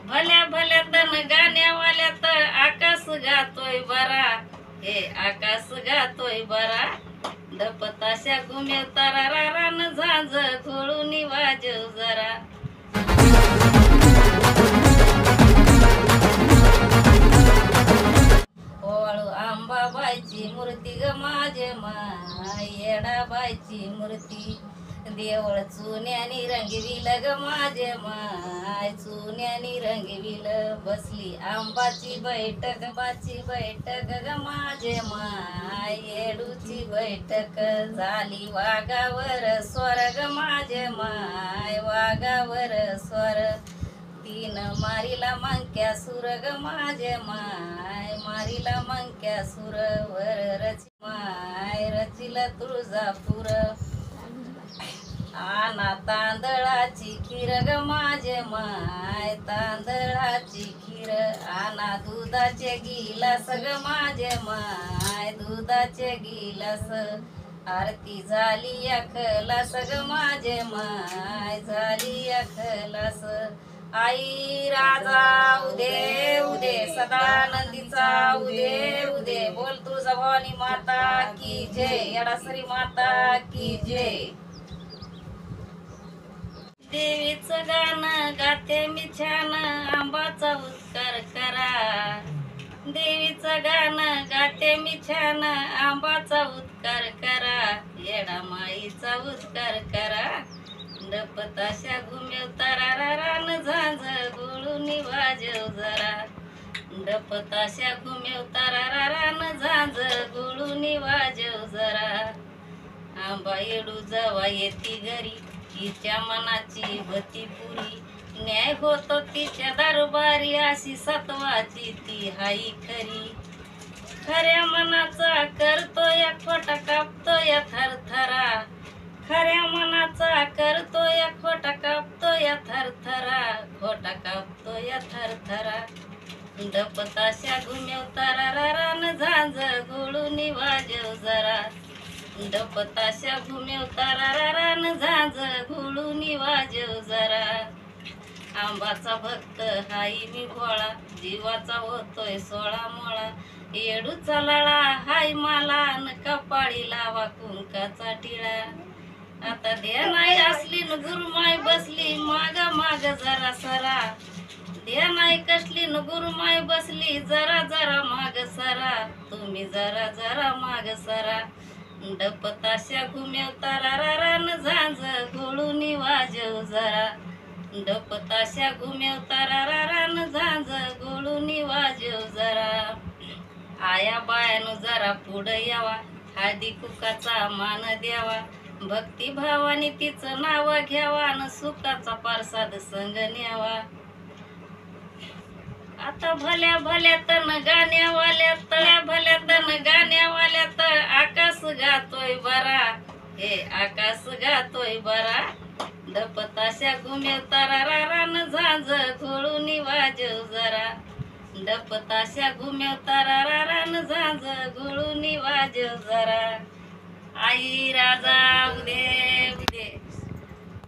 भल्या भल्या तन गाण्यावाल्यात आकाश गातोय बरा, हे आकाश गातोय बरा. दपताशा घुमेव तारा रान झांज घोळून वाजव जरा. ओवाळू आंबाबाईची मूर्ती ग माझे माय, येडाबाईची मूर्ती. देवळ चुन्यानी रंगविल ग माझे माय, चुन्यानी रंगविल. बसली आंबाची बैठक, बाची बैठक ग माझे माय, येडूची बैठक. झाली वाघावर स्वर ग माझे माय, वाघावर स्वर. तीन मारीला मंक्या सुर ग माझे माय, मारीला मंक्या सुर. वर रची माय रचिल तुळजापूर. आना तांदळाची खीर ग माझे माय, तांदळाची खीर. आना दुधाचे गिलास ग माझे माय, दुधाचे गिलास. आरती झाली या खलास ग माझे माय, झाली या खलास. आई राजा उदे उदे, सदानंदीचा उदे उदे. बोल तुळजाभवानी माता की जय, येडासरी माता की जय. देवीचं गाणं गाते मी छान, आंबाचा उत्कार करा. देवीचं गाणं गाते मी छान, आंबाचा उत्कार करा. येडा माईचा उत्कार करा. डपताशा घुमेव तारा रान झांज घोळून वाजव जरा. डपताशा घुमेव तारा रान झांज घोळून वाजव जरा. आंबा येडू जवा येती घरी, तिच्या मनाची भती पुरी. न्याय होतो तिच्या दरबारी, अशी सत्वाची ती हाई खरी. खऱ्या मनाचा करतो या खोटा, कापतो या थरथरा. खऱ्या मनाचा करतो या खोटा, कापतो या थरथरा. खोटा कापतो या थरथरा. डपताशा घुमेव तारा रान झांज घोळून वाजव जरा. डपताशा घुमेव तारा रान झांज घोळून वाजव जरा. आंबाचा भक्त हाई मी भोळा, जीवाचा होतोय सोळा मोळा. येडूचा लळा हाय मला, न कपाळी लावा कुंकाचा टिळा. आता ध्यानाई असली न गुरुमाय बसली, माग माग जरा सरा. ध्यानाई कसली न गुरुमाय बसली, जरा जरा माग सरा. तुम्ही जरा जरा माग सरा. डपताशा घुमेव तारा रान झांज घोळून वाजव जरा. डपताशा घुमेव तारा रान झांज घोळून वाजव जरा. आया बायानु जरा पुढं यावा, हळदी कुकाचा मान द्यावा. भक्ती भावाने तिचं नाव घ्यावा, न सुखाचा प्रसाद संग न्यावा. आता भल्या भल्या तन गाण्यावाल्यात, भल्या तन गाण्यावाल्यात आकाश गातोय बरा, हे आकाश गातोय बरा. डपताशा घुमेव तारा रान झांज घोळून वाजव जरा. डपताशा घुमेव तारा रान झांज घोळून वाजव जरा. आई राजा उदे उदे.